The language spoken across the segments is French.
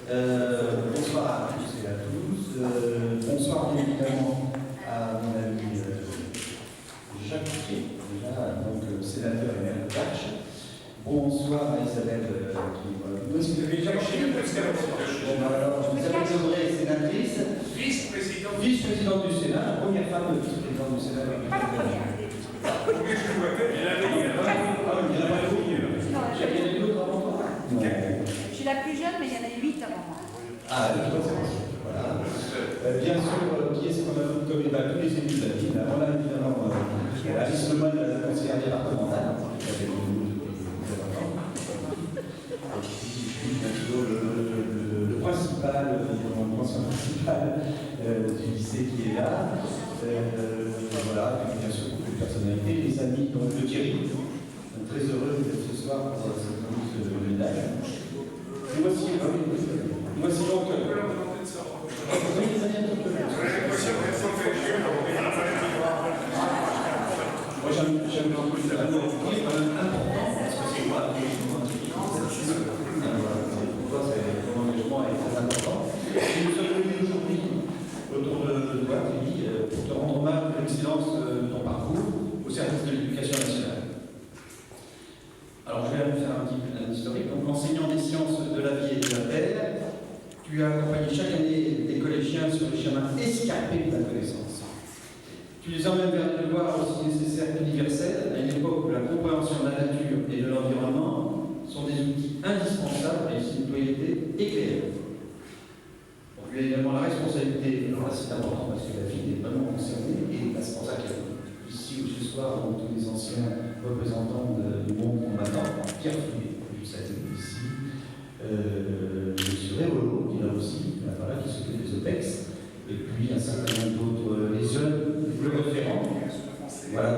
Bonsoir à tous et à tous. Bonsoir bien évidemment à mon ami Jacques Piquet, déjà, donc sénateur et maire de Dax. Bonsoir à Isabelle qui est Isabelle Debré, sénatrice. Vice-présidente du Sénat, la première femme vice-présidente du Sénat. Pas la première. Je suis la plus jeune, mais il y en a 8 avant moi. Ah, voilà. Bien sûr, qui est-ce qu'on a tous comme tous les élus de la ville. On a évidemment Alice Lemoine, la conseillère départementale, qui avait le principal, l'ancien principal du lycée qui est là. Voilà, et bien sûr beaucoup de personnalités, les amis donc, de Thierry. Très heureux d'être ce soir pour cette remise de médaille. Voici donc. Moi j'aime un peu le important parce que c'est moi. Pour toi, ton engagement est très important. Et nous sommes venus aujourd'hui autour de toi, Thierry, pour te rendre hommage de l'excellence de ton parcours au service de l'éducation nationale. Alors je vais faire un petit peu d'historique. Donc enseignant des sciences de la vie et de la terre, tu as accompagné chaque année des collégiens sur les chemins escarpés de la connaissance. Tu les emmènes vers des devoirs aussi nécessaires qu'universels, à une époque où la compréhension de la nature et de l'environnement sont des outils indispensables à une citoyenneté éclairée. Donc il y a également la responsabilité, alors là c'est important parce que la ville est vraiment concernée, et c'est pour ça qu'ici ou ce soir, tous les anciens représentants du monde combattant, Pierre Fouillet, je salue ici, M. Révolo, qui est là aussi, voilà, qui s'occupe des OPEX, et puis un certain nombre d'autres, les jeunes, le référent, voilà,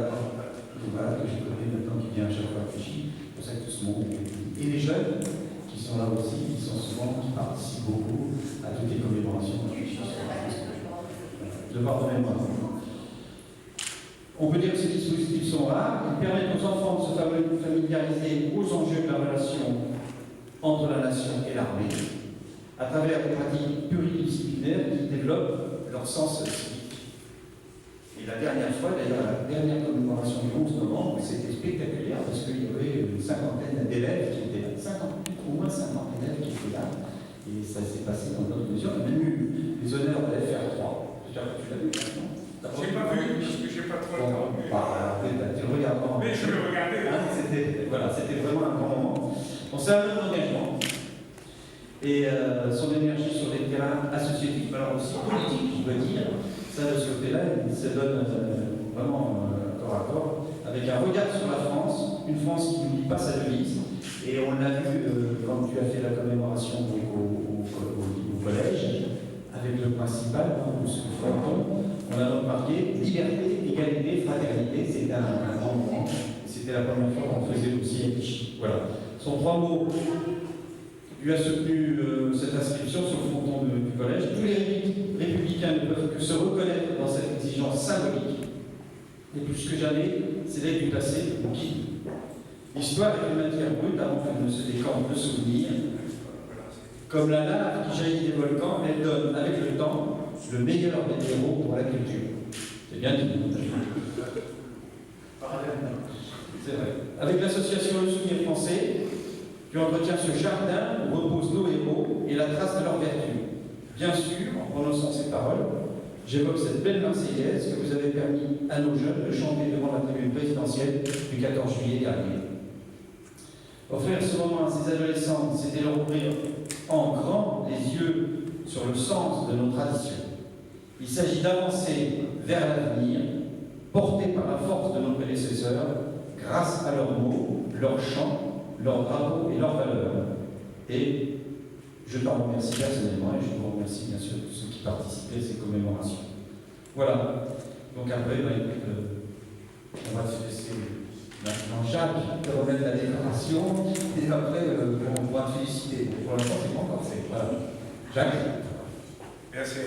que je connais maintenant, qui vient à chaque fois réfléchir, c'est pour ça que tout ce monde, et les jeunes, qui sont là aussi, qui participent beaucoup à toutes les commémorations, devoir de mémoire. On peut dire que ces dispositifs sont rares, ils permettent aux enfants de se familiariser aux enjeux de la relation entre la nation et l'armée, à travers des pratiques pluridisciplinaires qui développent leur sens civique. Et la dernière fois, d'ailleurs, la dernière commémoration du 11 novembre, c'était spectaculaire parce qu'il y avait une cinquantaine d'élèves qui étaient là, au moins 50 élèves qui étaient là, et ça s'est passé dans d'autres mesures. On a même eu les honneurs de la FR3. J'espère que tu l'as vu maintenant. J'ai pas vu, parce que j'ai pas trop le temps. Tu le regardes pas. Mais je le regardais. C'était vraiment un grand moment. On s'est un engagement et son énergie sur les terrains associatifs, alors aussi politiques, je dois dire, ça de ce côté-là, il se donne vraiment corps à corps, avec un regard sur la France, une France qui n'oublie pas sa devise. Et on l'a vu quand tu as fait la commémoration au collège, avec le principal, ce fronton, on a donc marqué liberté, égalité, fraternité. C'était un grand moment. C'était la première fois qu'on faisait aussi à Vichy. Voilà. Ce sont 3 mots. Tu as soutenu cette inscription sur le fronton du collège. Tous les républicains ne peuvent que se reconnaître dans cette exigence symbolique. Et plus que jamais, c'est l'aide du passé qui l'histoire est une matière brute avant qu'elle ne se décante de souvenirs. Comme la lave qui jaillit des volcans, elle donne avec le temps le meilleur des héros pour la culture. C'est bien dit. C'est vrai. Avec l'association Le Souvenir Français, tu entretiens ce jardin où reposent nos héros et la trace de leur vertu. Bien sûr, en prononçant ces paroles, j'évoque cette belle Marseillaise que vous avez permis à nos jeunes de chanter devant la tribune présidentielle du 14 juillet dernier. Offrir ce moment à ces adolescents, c'était leur ouvrir en grand les yeux sur le sens de nos traditions. Il s'agit d'avancer vers l'avenir, portés par la force de nos prédécesseurs, grâce à leurs mots, leurs chants, leurs drapeaux et leurs valeurs. Et je t'en remercie personnellement et je vous remercie bien sûr tous ceux qui participaient à ces commémorations. Voilà. Donc après, on va se laisser maintenant Jacques te remettre la déclaration et après on pourra te féliciter. Pour l'instant, c'est pas encore fait. Voilà. Jacques. Merci.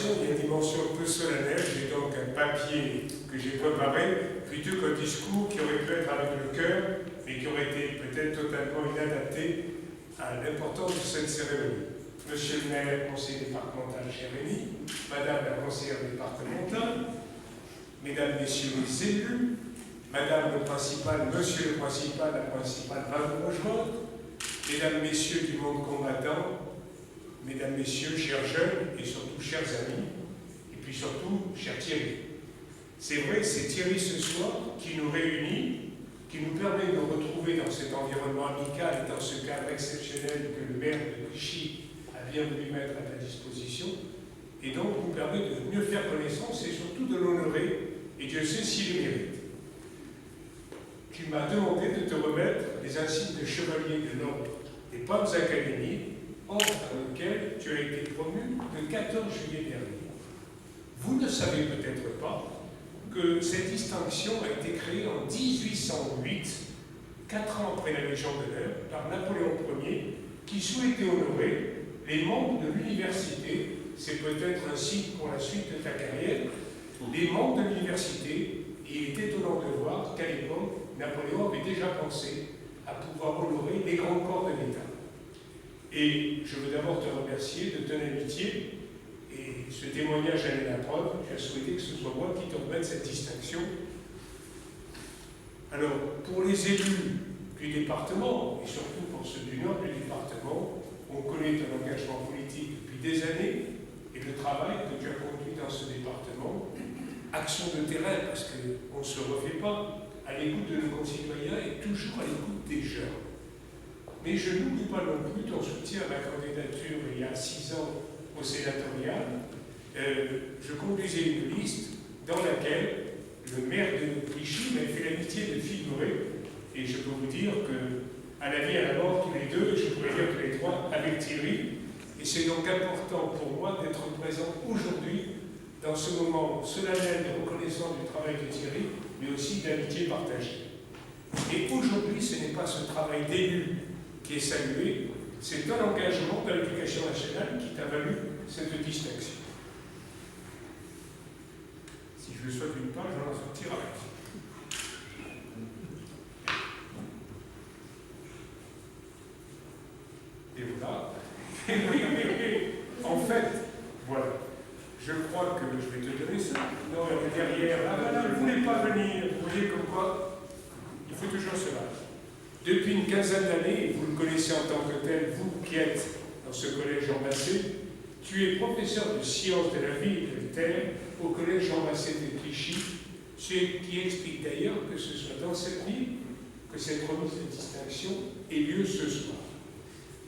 Il y a une dimension peu solennelle, j'ai donc un papier que j'ai préparé plutôt qu'un discours qui aurait pu être avec le cœur, mais qui aurait été peut-être totalement inadapté à l'importance de cette cérémonie. Monsieur le maire, conseiller départemental Jérémy, Madame la conseillère départementale, Mesdames, Messieurs les élus, Madame le principal, Monsieur le principal, la principale Val-Rochereau, Mesdames, Messieurs du monde combattant, Mesdames, Messieurs, chers jeunes et surtout chers amis, et puis surtout, cher Thierry. C'est vrai, c'est Thierry ce soir qui nous réunit, qui nous permet de nous retrouver dans cet environnement amical et dans ce cadre exceptionnel que le maire de Clichy a bien voulu mettre à ta disposition, et donc nous permet de mieux faire connaissance et surtout de l'honorer, et Dieu sait s'il le mérite. Tu m'as demandé de te remettre les insignes de chevalier de l'ordre des Palmes Académies, ordre dans lequel tu as été promu le 14 juillet dernier. Vous ne savez peut-être pas que cette distinction a été créée en 1808, 4 ans après la Légion d'honneur, par Napoléon Ier, qui souhaitait honorer les membres de l'université. C'est peut-être un signe pour la suite de ta carrière. Les membres de l'université, il est étonnant de voir qu'à l'époque, Napoléon avait déjà pensé à pouvoir honorer les grands corps de l'État. Et je veux d'abord te remercier de ton amitié, et ce témoignage en est la preuve. J'ai souhaité que ce soit moi qui te remette cette distinction. Alors, pour les élus du département, et surtout pour ceux du nord du département, on connaît ton engagement politique depuis des années, et le travail que tu as conduit dans ce département, action de terrain, parce qu'on ne se refait pas, à l'écoute de nos concitoyens et toujours à l'écoute des jeunes. Mais je n'oublie pas non plus ton soutien à ma candidature il y a 6 ans au sénatorial. Je conduisais une liste dans laquelle le maire de Clichy m'a fait l'amitié de figurer, et je peux vous dire qu'à la vie et à la mort, tous les deux, je pourrais dire tous les trois, avec Thierry, et c'est donc important pour moi d'être présent aujourd'hui dans ce moment solennel de reconnaissance du travail de Thierry, mais aussi d'amitié partagée. Et aujourd'hui, ce n'est pas ce travail d'élu qui est salué, c'est un engagement de l'éducation nationale qui t'a valu cette distinction. Si je le souhaite une page, je vais en sortir avec. Et voilà. Oui. En fait, voilà. Je crois que je vais te donner ça. Non, derrière. Ah voilà, vous ne voulez pas venir. Vous voyez comme quoi, il faut toujours se battre. Depuis une quinzaine d'années, et vous le connaissez en tant que tel, vous qui êtes dans ce collège Jean Massé, tu es professeur de sciences de la vie et de la terre au collège Jean Massé de Clichy, ce qui explique d'ailleurs que ce soit dans cette ville que cette remise de distinction ait lieu ce soir.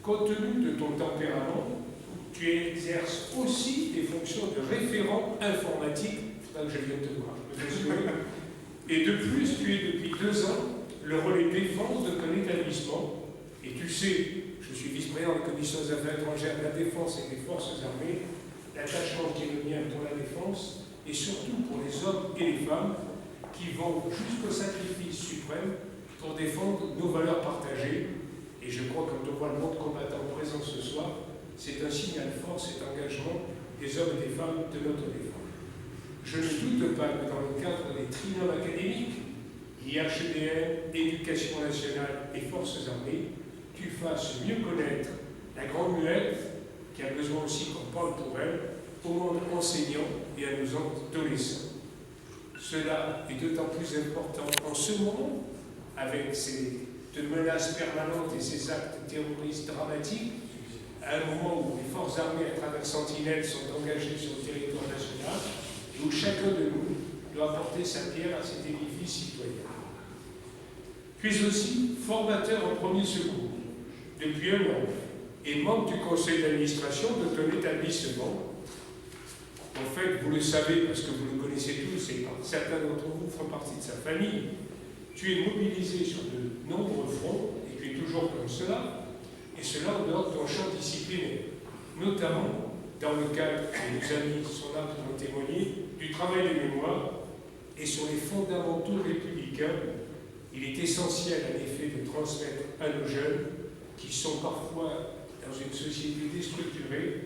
Compte tenu de ton tempérament, tu exerces aussi des fonctions de référent informatique, il faudra que je vienne te voir, et de plus, tu es depuis 2 ans le relais défense de ton établissement, et tu sais, je suis vice-président de la commission des affaires étrangères, de la défense et des forces armées, l'attachement qui est le mien pour la défense, et surtout pour les hommes et les femmes qui vont jusqu'au sacrifice suprême pour défendre nos valeurs partagées. Et je crois que quand on voit le monde combattant présent ce soir, c'est un signal fort, cet engagement des hommes et des femmes de notre défense. Je ne doute pas que dans le cadre des trinômes académiques, IHEDN, Éducation nationale et Forces armées, tu fasses mieux connaître la grande muette qui a besoin aussi qu'on parle pour elle, au monde enseignant et à nos adolescents. Cela est d'autant plus important en ce moment, avec ces menaces permanentes et ces actes terroristes dramatiques, à un moment où les forces armées à travers Sentinelle sont engagées sur le territoire national, et où chacun de nous doit apporter sa pierre à cet édifice citoyen. Tu es aussi formateur en premier secours depuis 1 an et membre du conseil d'administration de ton établissement. En fait, vous le savez parce que vous le connaissez tous et certains d'entre vous font partie de sa famille. Tu es mobilisé sur de nombreux fronts et tu es toujours comme cela, et cela en dehors de ton champ disciplinaire, notamment dans le cadre, et nos amis sont là pour en témoigner, du travail de mémoire et sur les fondamentaux républicains. Il est essentiel en effet de transmettre à nos jeunes qui sont parfois dans une société déstructurée,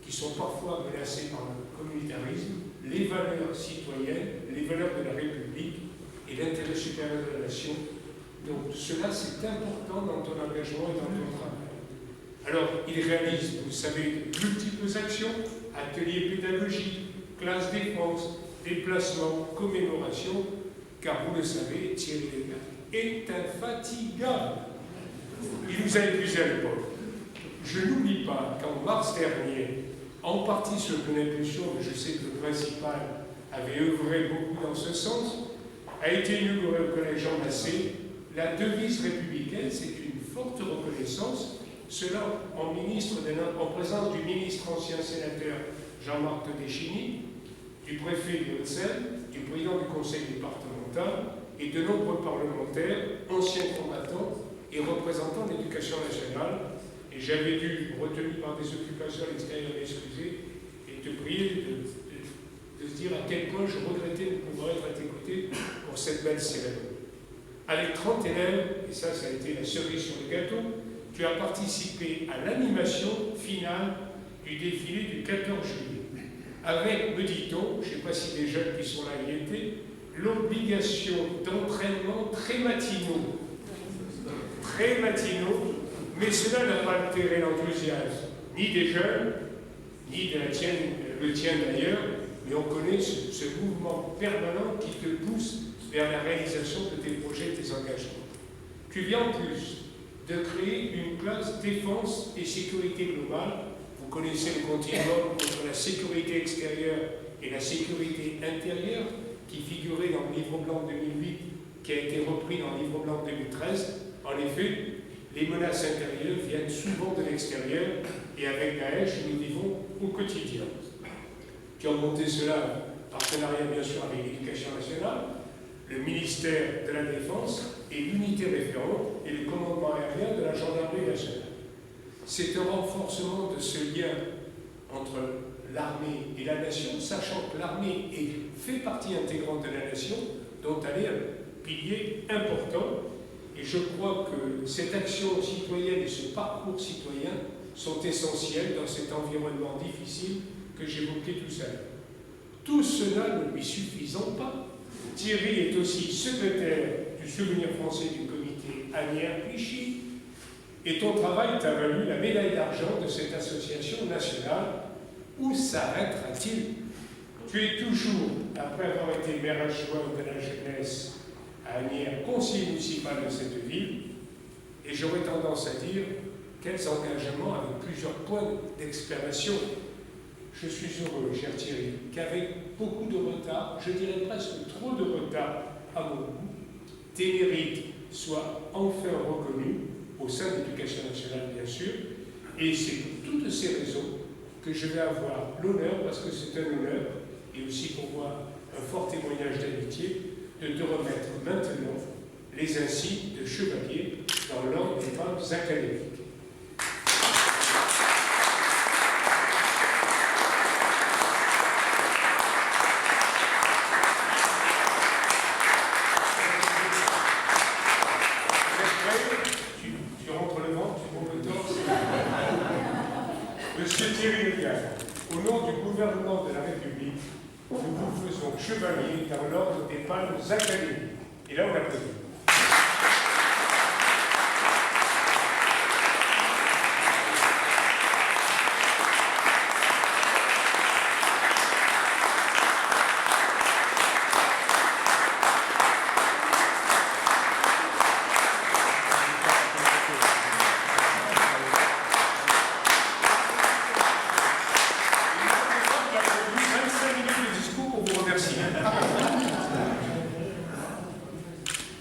qui sont parfois menacés par le communautarisme, les valeurs citoyennes, les valeurs de la République et l'intérêt supérieur de la nation. Donc cela, c'est important dans ton engagement et dans ton travail. Alors, il réalise, vous savez, de multiples actions, ateliers pédagogiques, classes défense, déplacements, commémorations, car vous le savez, Thierry Descartes est infatigable. Il nous a épuisés à l'époque. Je n'oublie pas qu'en mars dernier, en partie sur une impulsion, mais je sais que le principal avait œuvré beaucoup dans ce sens, a été inauguré au Collège Jean Massé la devise républicaine, c'est une forte reconnaissance, cela en présence du ministre ancien sénateur Jean-Marc Todeschini, du préfet de Haute-Seine, du président du conseil départemental et de nombreux parlementaires, anciens combattants et représentants de l'éducation nationale. Et j'avais dû, retenu par des occupations à l'extérieur, m'excuser et te prier de se dire à quel point je regrettais de pouvoir être à tes côtés pour cette belle cérémonie. Avec 30 élèves, et ça a été la cerise sur le gâteau, tu as participé à l'animation finale du défilé du 14 juillet. Avec, me dit-on, je ne sais pas si les jeunes qui sont là y étaient, l'obligation d'entraînement très matinaux. Très matinaux, mais cela n'a pas altéré l'enthousiasme, ni des jeunes, ni de le tien d'ailleurs, mais on connaît ce mouvement permanent qui te pousse vers la réalisation de tes projets et tes engagements. Tu viens en plus de créer une classe défense et sécurité globale. Vous connaissez le continuum entre la sécurité extérieure et la sécurité intérieure, qui figurait dans le livre blanc 2008, qui a été repris dans le livre blanc 2013. En effet, les menaces intérieures viennent souvent de l'extérieur, et avec Daesh, nous vivons au quotidien. Tu as monté cela en partenariat bien sûr avec l'Éducation nationale, le ministère de la Défense et l'unité référente et le commandement aérien de la gendarmerie nationale. C'est un renforcement de ce lien entre l'armée et la nation, sachant que l'armée fait partie intégrante de la nation, dont elle est un pilier important. Et je crois que cette action citoyenne et ce parcours citoyen sont essentiels dans cet environnement difficile que j'évoquais tout à l'heure. Tout cela ne lui suffisant pas, Thierry est aussi secrétaire du Souvenir français du comité Asnières-Clichy, et ton travail t'a valu la médaille d'argent de cette association nationale. Où s'arrêtera-t-il? Tu es toujours, après avoir été maire adjoint de la jeunesse à Asnières, conseiller municipal de cette ville, et j'aurais tendance à dire quels engagements avec plusieurs points d'exclamation. Je suis heureux, cher Thierry, qu'avec beaucoup de retard, je dirais presque trop de retard à mon goût, tes mérites soient enfin reconnus au sein de l'Éducation nationale, bien sûr, et c'est pour toutes ces raisons que je vais avoir l'honneur, parce que c'est un honneur, et aussi pour moi un fort témoignage d'amitié, de te remettre maintenant les insignes de chevalier dans l'ordre des palmes académiques. Tu rentres le ventre, tu montes le torse. Monsieur Thierry Legal, au nom du gouvernement de la République, nous vous faisons chevalier dans l'ordre des palmes académiques. Et là, on applaudit.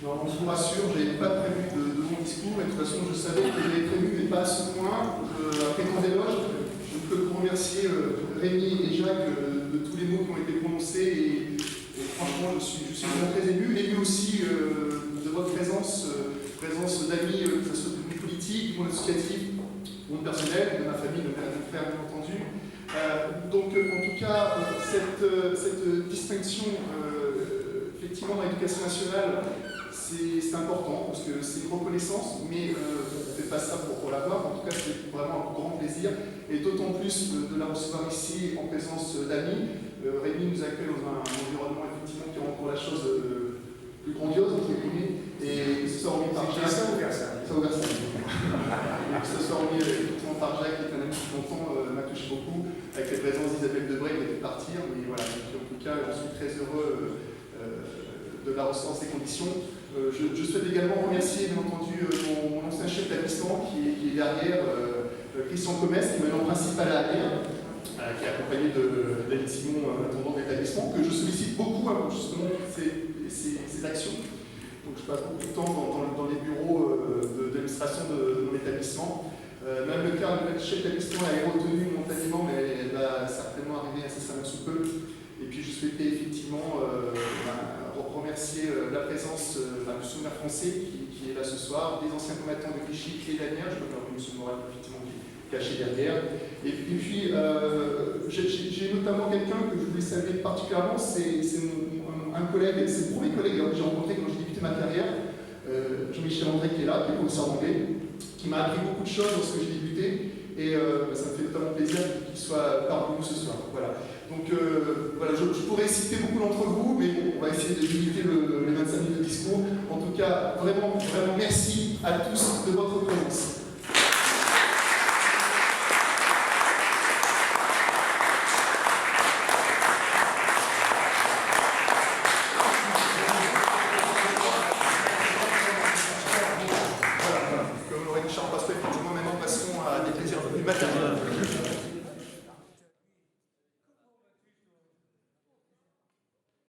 Non, je vous rassure, je n'avais pas prévu de mon discours, et de toute façon, je savais qu'il avait prévu, mais pas à ce point. Après ton éloge, je ne peux que remercier Rémi et Jacques de tous les mots qui ont été prononcés, et franchement, je suis vraiment très ému aussi de votre présence d'amis, que ce soit du monde politique, du monde associatif, du monde personnel, de ma famille, de mes frères, bien entendu. Donc, en tout cas, cette distinction, effectivement, dans l'éducation nationale, c'est important, parce que c'est une reconnaissance, mais on ne fait pas ça pour l'avoir. En tout cas, c'est vraiment un grand plaisir, et d'autant plus de la recevoir ici en présence d'amis, Rémi nous accueille dans un environnement effectivement qui rend pour la chose plus grandiose, entre guillemets, et que ce soit remis par Jacques. Ça ou Versailles? Ça ou Versailles. Et que ce soit remis effectivement par Jacques, qui est un ami depuis longtemps, m'a touché beaucoup, avec la présence d'Isabelle Debray qui a dû partir, mais voilà, en tout cas, je suis très heureux de la recevoir dans ces conditions. Je souhaite également remercier, bien entendu, mon ancien chef d'établissement qui est derrière, Christian Comès, qui est maintenant principal à Agnières, qui est accompagné de David Simon, intendant de l'établissement, que je sollicite beaucoup pour justement ces actions. Donc je passe beaucoup de temps dans les bureaux d'administration de mon établissement. Même le cas de chef d'établissement a été retenu momentanément, mais elle va certainement arriver incessamment sous peu. Et puis je souhaitais effectivement remercier la présence du Souvenir français qui est là ce soir, des anciens combattants de Clichy et d'Agnières, je peux faire M. Moral effectivement qui est caché derrière. Et puis j'ai notamment quelqu'un que je voulais saluer particulièrement, c'est un collègue, c'est le premier collègue que j'ai rencontré quand j'ai débuté ma carrière, Jean-Michel André qui est là, qui est professeur d'anglais, qui m'a appris beaucoup de choses lorsque j'ai débuté. Et ça me fait notamment plaisir qu'il soit parmi nous ce soir. Voilà. Donc voilà, je pourrais citer beaucoup d'entre vous, mais bon, on va essayer de limiter les 25 minutes de discours. En tout cas, vraiment, vraiment merci à tous de votre présence.